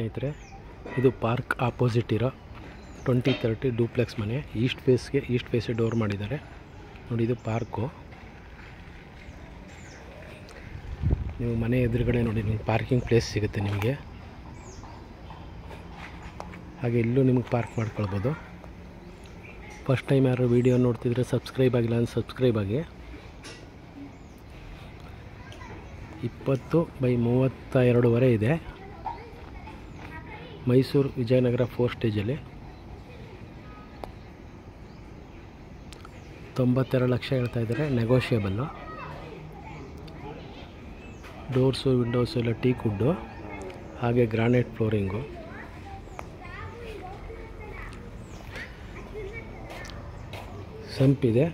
ಸ್ನೇಹಿತರೆ, ಇದು park opposite ಇರೋ 2030 ಡೂಪ್ಲೆಕ್ಸ್ ಮನೆ. ಈಸ್ಟ್ ಫೇಸ್ ಡೋರ್ ಮಾಡಿದ್ದಾರೆ ನೋಡಿ. ಇದು ಪಾರ್ಕು. ನೀವು ಮನೆ ಎದುರುಗಡೆ ನೋಡಿ, ನಿಮ್ಗೆ ಪಾರ್ಕಿಂಗ್ ಪ್ಲೇಸ್ ಸಿಗುತ್ತೆ ನಿಮಗೆ. ಹಾಗೆ ಇಲ್ಲೂ ನಿಮಗೆ ಪಾರ್ಕ್ ಮಾಡ್ಕೊಳ್ಬೋದು. ಫಸ್ಟ್ ಟೈಮ್ ಯಾರು ವೀಡಿಯೋ ನೋಡ್ತಿದ್ರೆ ಸಬ್ಸ್ಕ್ರೈಬ್ ಆಗಿಲ್ಲ ಅಂದರೆ ಸಬ್ಸ್ಕ್ರೈಬ್ ಆಗಿ. 20x32 ಇದೆ. ಮೈಸೂರು ವಿಜಯನಗರ 4 ಸ್ಟೇಜಲ್ಲಿ 92 ಲಕ್ಷ ಹೇಳ್ತಾ ಇದ್ದಾರೆ. ನೆಗೋಷಿಯಬಲ್ಲು. ಡೋರ್ಸು ವಿಂಡೋಸು ಎಲ್ಲ ಟೀಕ್ ವುಡ್ಡು, ಹಾಗೆ ಗ್ರಾನೈಟ್ ಫ್ಲೋರಿಂಗು. ಸಂಪಿದೆ,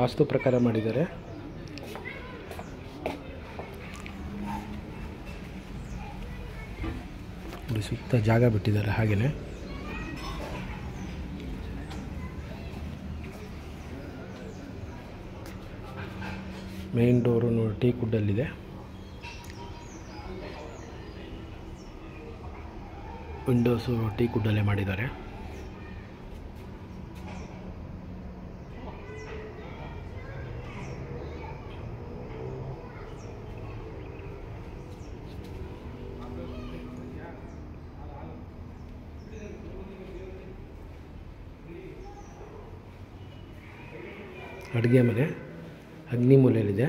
ವಾಸ್ತು ಪ್ರಕಾರ ಮಾಡಿದ್ದಾರೆ. ಸುತ್ತ ಜಾಗ ಬಿಟ್ಟಿದ್ದಾರೆ. ಹಾಗೆಯೇ ಮೇನ್ ಡೋರು ನೋಡಿ ಟೀಕ್ ವುಡ್ಡಲ್ಲಿದೆ. ವಿಂಡೋಸು ಟೀಕ್ ವುಡ್ಡಲ್ಲೇ ಮಾಡಿದ್ದಾರೆ. ಅಡುಗೆ ಮನೆ ಅಗ್ನಿ ಮೂಲೆಯಲ್ಲಿದೆ.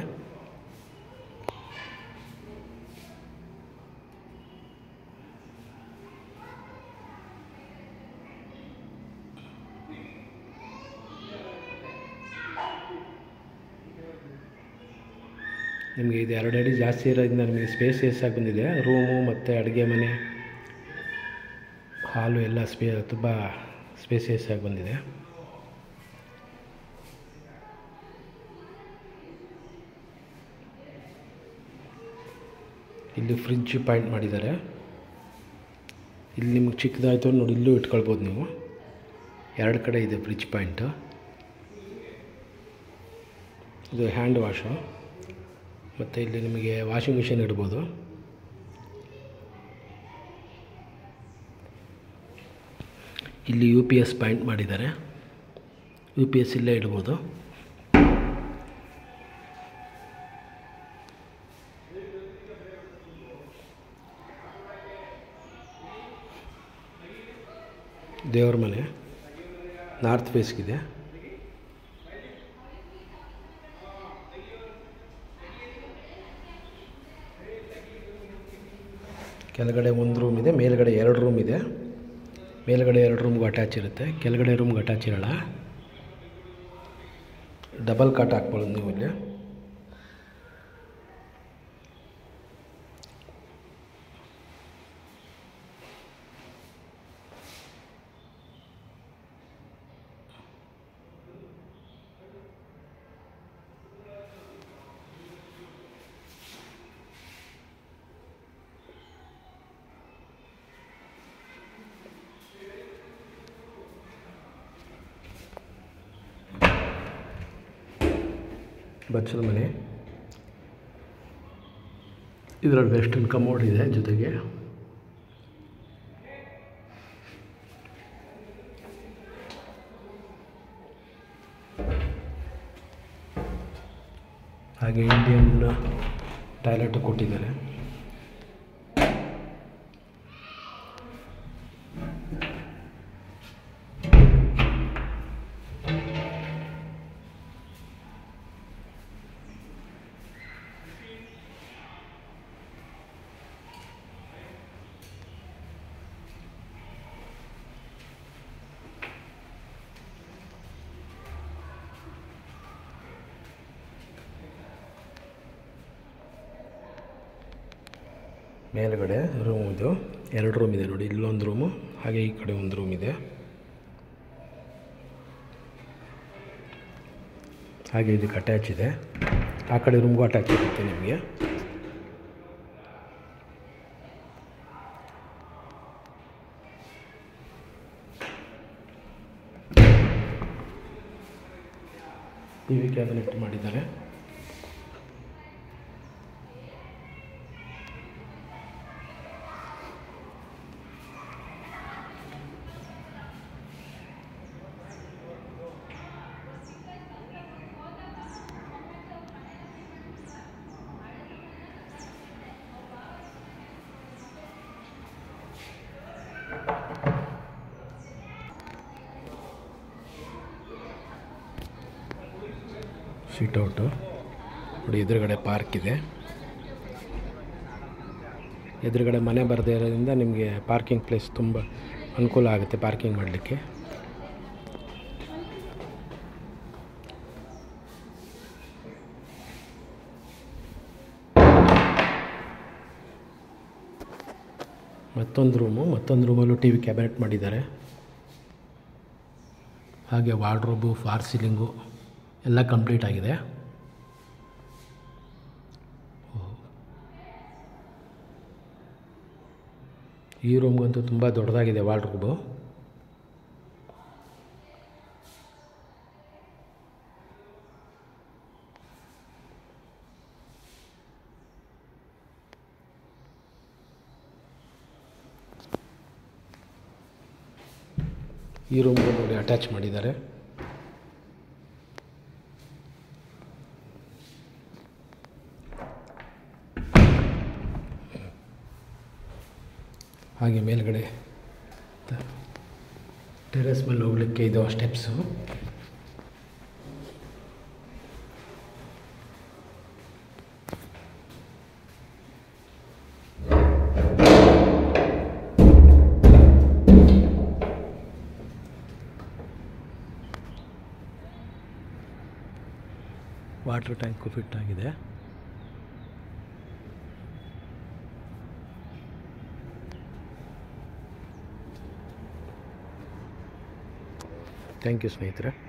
ನಿಮಗೆ ಇದು 2 ಅಡಿ ಜಾಸ್ತಿ ಇರೋದ್ರಿಂದ ನಿಮಗೆ ಸ್ಪೇಸಿಯಸ್ ಆಗಿ ಬಂದಿದೆ. ರೂಮು ಮತ್ತು ಅಡುಗೆ ಮನೆ, ಹಾಲು ಎಲ್ಲ ತುಂಬ ಸ್ಪೇಸಿಯಸ್ ಆಗಿ ಬಂದಿದೆ. ಇಲ್ಲಿ ಫ್ರಿಡ್ಜ್ ಪಾಯಿಂಟ್ ಮಾಡಿದ್ದಾರೆ. ಇಲ್ಲಿ ನಿಮಗೆ ಚಿಕ್ಕದಾಯಿತು ನೋಡಿ, ಇಲ್ಲೂ ಇಟ್ಕೊಳ್ಬೋದು ನೀವು. 2 ಕಡೆ ಇದೆ ಫ್ರಿಡ್ಜ್ ಪಾಯಿಂಟು. ಇದು ಹ್ಯಾಂಡ್ ವಾಶು, ಮತ್ತು ಇಲ್ಲಿ ನಿಮಗೆ ವಾಷಿಂಗ್ ಮಿಷಿನ್ ಇಡ್ಬೋದು. ಇಲ್ಲಿ UPS ಪಾಯಿಂಟ್ ಮಾಡಿದ್ದಾರೆ. UPS ಇಲ್ಲೇ ಇಡ್ಬೋದು. ದೇವ್ರ ಮನೆ ನಾರ್ತ್ ಫೇಸ್ಗಿದೆ. ಕೆಳಗಡೆ 1 ರೂಮ್ ಇದೆ, ಮೇಲ್ಗಡೆ 2 ರೂಮ್ ಇದೆ. ಮೇಲ್ಗಡೆ 2 ರೂಮ್ಗೂ ಅಟ್ಯಾಚ್ ಇರುತ್ತೆ, ಕೆಳಗಡೆ ರೂಮ್ಗೆ ಅಟ್ಯಾಚ್ ಇರೋಲ್ಲ. ಡಬಲ್ ಕಾಟ್ ಹಾಕ್ಬೋದು ನೀವು ಇಲ್ಲಿ. ಬಚ್ಚಲ ಮನೆ. ಇದರಲ್ಲಿ ವೆಸ್ಟರ್ನ್ ಕಮೋಡ್ ಇದೆ ಜೊತೆಗೆ. ಹಾಗೆ ಇಂಡಿಯನ್ ಟಾಯ್ಲೆಟ್ ಕೊಟ್ಟಿದ್ದಾರೆ. ಮೇಲ್ಗಡೆ ರೂಮ್ ಇದು 2 ರೂಮ್ ಇದೆ ನೋಡಿ. ಇಲ್ಲೊಂದು ರೂಮು, ಹಾಗೆ ಈ ಕಡೆ ಒಂದು ರೂಮ್ ಇದೆ. ಹಾಗೆ ಇದಕ್ಕೆ ಅಟ್ಯಾಚ್ ಇದೆ. ಆ ಕಡೆ ರೂಮ್ಗೂ ಅಟ್ಯಾಚ್ ಇರುತ್ತೆ ನಿಮಗೆ. TV ಕ್ಯಾಬಿನೆಟ್ ಮಾಡಿದ್ದಾರೆ. ಸಿಟೌಟು ನೋಡಿ, ಎದುರುಗಡೆ ಪಾರ್ಕ್ ಇದೆ. ಎದುರುಗಡೆ ಮನೆ ಬರದೇ ಇರೋದ್ರಿಂದ ನಿಮಗೆ ಪಾರ್ಕಿಂಗ್ ಪ್ಲೇಸ್ ತುಂಬ ಅನುಕೂಲ ಆಗುತ್ತೆ ಪಾರ್ಕಿಂಗ್ ಮಾಡಲಿಕ್ಕೆ. ಮತ್ತೊಂದು ರೂಮಲ್ಲೂ ಟಿ ವಿ ಕ್ಯಾಬಿನೆಟ್ ಮಾಡಿದ್ದಾರೆ. ಹಾಗೆ ವಾರ್ಡ್ರೋಬು, ಫಾರ್ ಸೀಲಿಂಗು ಎಲ್ಲ ಕಂಪ್ಲೀಟ್ ಆಗಿದೆ. ಈ ರೂಮ್ಗಂತೂ ತುಂಬ ದೊಡ್ಡದಾಗಿದೆ ವಾರ್ಡ್ರೋಬು. ಈ ರೂಮ್ಗೂ ನೋಡಿ ಅಟ್ಯಾಚ್ ಮಾಡಿದ್ದಾರೆ. ಹಾಗೆ ಮೇಲ್ಗಡೆ ಟೆರೆಸ್ ಮೇಲೆ ಹೋಗಲಿಕ್ಕೆ ಇದು ಸ್ಟೆಪ್ಸು. ವಾಟರ್ ಟ್ಯಾಂಕು ಫಿಟ್ ಆಗಿದೆ. ಥ್ಯಾಂಕ್ ಯು ಸ್ನೇಹಿತರೆ.